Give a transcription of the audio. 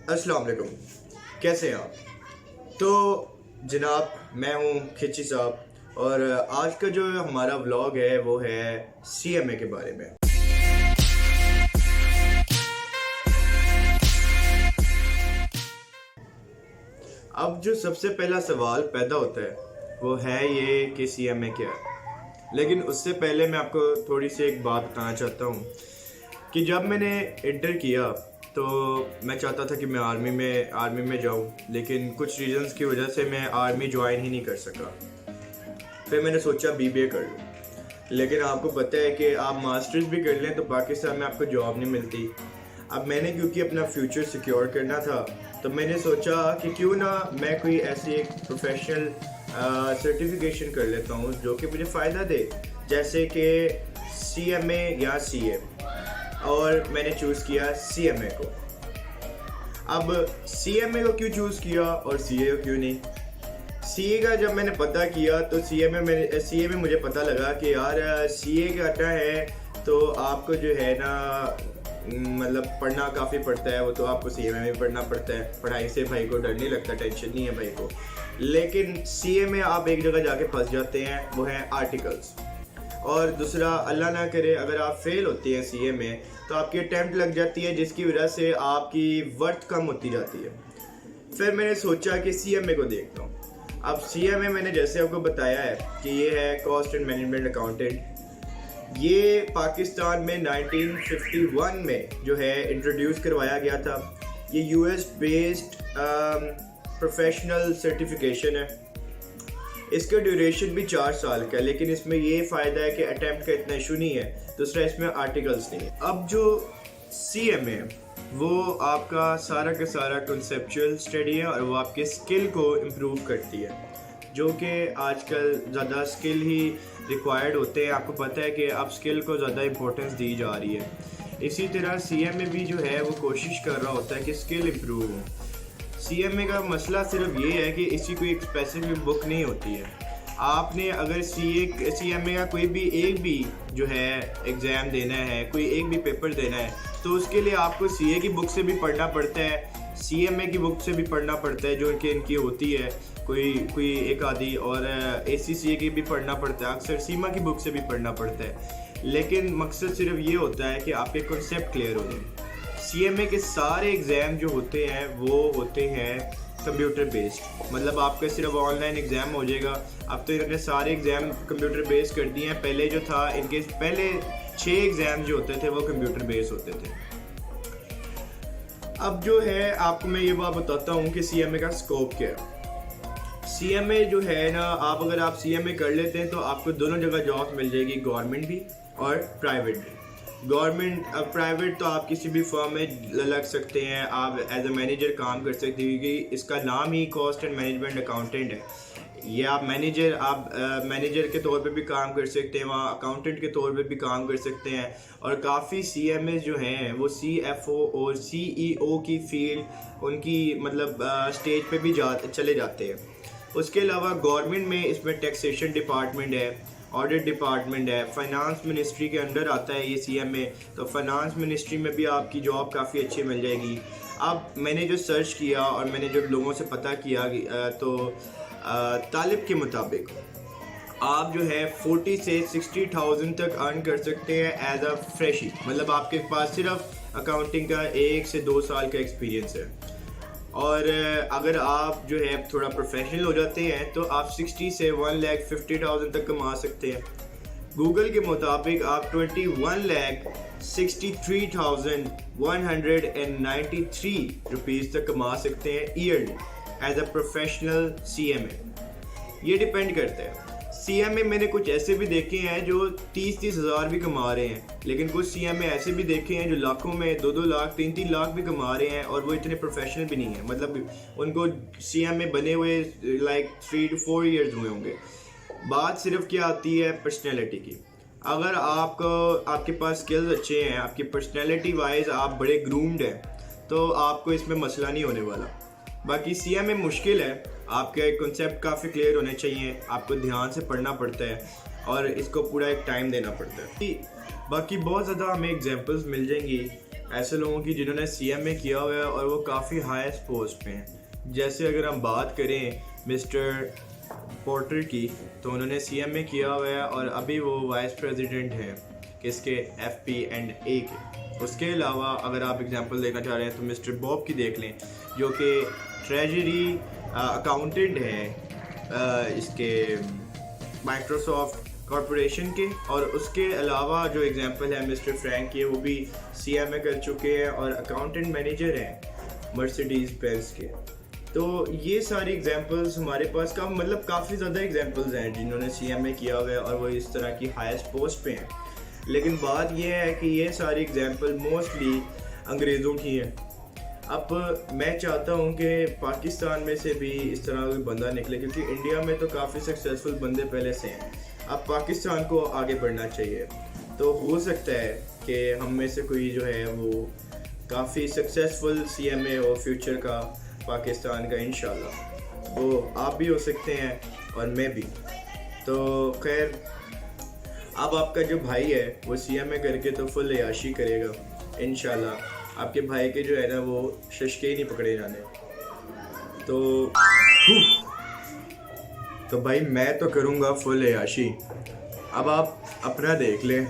अस्सलाम वालेकुम, कैसे हैं आप? तो जनाब, मैं हूँ खिची साहब और आज का जो हमारा व्लॉग है वो है सीएमए के बारे में। अब जो सबसे पहला सवाल पैदा होता है वो है ये कि सीएमए क्या है। लेकिन उससे पहले मैं आपको थोड़ी सी एक बात बताना चाहता हूँ कि जब मैंने इंटर किया तो मैं चाहता था कि मैं आर्मी में जाऊं, लेकिन कुछ रीजंस की वजह से मैं आर्मी ज्वाइन ही नहीं कर सका। फिर मैंने सोचा बीबीए कर लूं, लेकिन आपको पता है कि आप मास्टर्स भी कर लें तो पाकिस्तान में आपको जॉब नहीं मिलती। अब मैंने क्योंकि अपना फ्यूचर सिक्योर करना था तो मैंने सोचा कि क्यों ना मैं कोई ऐसी एक प्रोफेशनल सर्टिफिकेशन कर लेता हूँ जो कि मुझे फ़ायदा दे, जैसे कि सीएमए या सीए। और मैंने चूज़ किया सीएमए को। अब सीएमए को क्यों चूज़ किया और सीए को क्यों नहीं? सीए का जब मैंने पता किया तो सीए में मुझे पता लगा कि यार सीए करना है तो आपको जो है ना मतलब पढ़ना काफ़ी पड़ता है। वो तो आपको सीएमए में पढ़ना पड़ता है, पढ़ाई से भाई को डर नहीं लगता, टेंशन नहीं है भाई को। लेकिन सीए में आप एक जगह जाके फंस जाते हैं, वो है आर्टिकल्स। और दूसरा, अल्लाह ना करे अगर आप फेल होती हैं सीए में तो आपकी अटैम्प्ट लग जाती है, जिसकी वजह से आपकी वर्थ कम होती जाती है। फिर मैंने सोचा कि सीएमए को देखता हूँ। अब सीएमए मैंने जैसे आपको बताया है कि ये है कॉस्ट एंड मैनेजमेंट अकाउंटेंट। ये पाकिस्तान में 1951 में जो है इंट्रोड्यूस करवाया गया था। ये यूएस बेस्ड प्रोफेशनल सर्टिफिकेशन है। इसका ड्यूरेशन भी 4 साल का है, लेकिन इसमें ये फ़ायदा है कि अटैम्प्ट का इतना इशू नहीं है। दूसरा, इसमें आर्टिकल्स नहीं है। अब जो सीएमए वो आपका सारा का सारा कंसेप्चुअल स्टडी है और वो आपके स्किल को इम्प्रूव करती है, जो कि आजकल ज़्यादा स्किल ही रिक्वायर्ड होते हैं। आपको पता है कि अब स्किल को ज़्यादा इंपॉर्टेंस दी जा रही है। इसी तरह सीएमए भी जो है वो कोशिश कर रहा होता है कि स्किल इम्प्रूव हो। सीएमए का मसला सिर्फ ये है कि इसकी कोई एक स्पेसिफिक बुक नहीं होती है। आपने अगर सीएमए का कोई भी एक भी जो है एग्ज़ाम देना है, कोई एक भी पेपर देना है, तो उसके लिए आपको सीए की बुक से भी पढ़ना पड़ता है, सीएमए की बुक से भी पढ़ना पड़ता है जो इनकी होती है कोई एक आधी, और एसीसीए की भी पढ़ना पड़ता है, अक्सर सीमा की बुक से भी पढ़ना पड़ता है। लेकिन मकसद सिर्फ ये होता है कि आपके कॉन्सेप्ट क्लियर हो जाए। सीएमए के सारे एग्ज़ाम जो होते हैं वो होते हैं कंप्यूटर बेस्ड, मतलब आपका सिर्फ ऑनलाइन एग्ज़ाम हो जाएगा। अब तो इन्होंने सारे एग्ज़ाम कंप्यूटर बेस्ड कर दिए हैं। पहले जो था, इनके पहले 6 एग्ज़ाम जो होते थे वो कंप्यूटर बेस्ड होते थे। अब जो है आपको मैं ये बात बताता हूँ कि सीएमए का स्कोप क्या है। सीएमए जो है ना, अगर आप सीएमए कर लेते हैं तो आपको दोनों जगह जॉब मिल जाएगी, गवर्नमेंट भी और प्राइवेट भी। अब प्राइवेट तो आप किसी भी फर्म में लग सकते हैं, आप एज ए मैनेजर काम कर सकते हैं, क्योंकि इसका नाम ही कॉस्ट एंड मैनेजमेंट अकाउंटेंट है। ये आप मैनेजर के तौर पे भी काम कर सकते हैं, वहाँ अकाउंटेंट के तौर पे भी काम कर सकते हैं। और काफ़ी सीएमए जो हैं वो सीएफओ और सीईओ की फील्ड उनकी मतलब स्टेज पे भी चले जाते हैं। उसके अलावा गवर्नमेंट में इसमें टैक्सेशन डिपार्टमेंट है, ऑडिट डिपार्टमेंट है, फाइनेंस मिनिस्ट्री के अंडर आता है ये सीएमए, तो फाइनेंस मिनिस्ट्री में भी आपकी जॉब काफ़ी अच्छी मिल जाएगी। अब मैंने जो सर्च किया और मैंने जो लोगों से पता किया तो तालिब के मुताबिक आप जो है 40 से 60,000 तक अर्न कर सकते हैं एज अ फ्रेशी, मतलब आपके पास सिर्फ अकाउंटिंग का 1 से 2 साल का एक्सपीरियंस है। और अगर आप जो है थोड़ा प्रोफेशनल हो जाते हैं तो आप 60 से 1,50,000 तक कमा सकते हैं। गूगल के मुताबिक आप 21,63,193 रुपीज़ तक कमा सकते हैं yearly as a professional CMA. ये डिपेंड करता है। सीएमए मैंने कुछ ऐसे भी देखे हैं जो 30-30 हज़ार भी कमा रहे हैं, लेकिन कुछ सीएमए ऐसे भी देखे हैं जो लाखों में 2-2 लाख 3-3 लाख भी कमा रहे हैं और वो इतने प्रोफेशनल भी नहीं है, मतलब उनको सीएमए बने हुए लाइक 3 to 4 ईयर्स हुए होंगे। बात सिर्फ क्या आती है पर्सनैलिटी की। अगर आपके पास स्किल्स अच्छे हैं, आपकी पर्सनैलिटी वाइज आप बड़े ग्रूम्ड हैं, तो आपको इसमें मसला नहीं होने वाला। बाकी सीएमए मुश्किल है, आपके कॉन्सेप्ट काफ़ी क्लियर होने चाहिए, आपको ध्यान से पढ़ना पड़ता है और इसको पूरा एक टाइम देना पड़ता है। बाकी बहुत ज़्यादा हमें एग्जांपल्स मिल जाएंगी ऐसे लोगों की जिन्होंने सीएमए किया हुआ है और वो काफ़ी हाईएस्ट पोस्ट पे हैं। जैसे अगर हम बात करें मिस्टर पोर्टर की, तो उन्होंने सीएमए किया हुआ है और अभी वो वाइस प्रेसिडेंट हैं किसके, FP&A के। उसके अलावा अगर आप एग्जांपल देखना चाह रहे हैं तो मिस्टर बॉब की देख लें, जो कि ट्रेजरी अकाउंटेंट हैं इसके माइक्रोसॉफ्ट कॉरपोरेशन के। और उसके अलावा जो एग्जांपल है मिस्टर फ्रैंक के, वो भी सीएमए कर चुके हैं और अकाउंटेंट मैनेजर हैं मर्सिडीज बेंज के। तो ये सारी एग्जांपल्स हमारे पास का मतलब काफ़ी ज़्यादा एग्जांपल्स हैं जिन्होंने सीएमए किया हुआ है और वो इस तरह की हाईएस्ट पोस्ट पे हैं। लेकिन बात यह है कि ये सारी एग्जांपल मोस्टली अंग्रेज़ों की हैं। अब मैं चाहता हूँ कि पाकिस्तान में से भी इस तरह कोई बंदा निकले, क्योंकि इंडिया में तो काफ़ी सक्सेसफुल बंदे पहले से हैं। अब पाकिस्तान को आगे बढ़ना चाहिए, तो हो सकता है कि हम में से कोई जो है वो काफ़ी सक्सेसफुल सीएमए हो फ्यूचर का पाकिस्तान का, इंशाल्लाह। वो आप भी हो सकते हैं और मैं भी। तो खैर, अब आपका जो भाई है वो सीएमए करके तो फुल अयाशी करेगा इंशाल्लाह। आपके भाई के जो है ना वो शशके ही नहीं पकड़े जाने। तो भाई मैं तो करूँगा फुल अयाशी। अब आप अपना देख लें।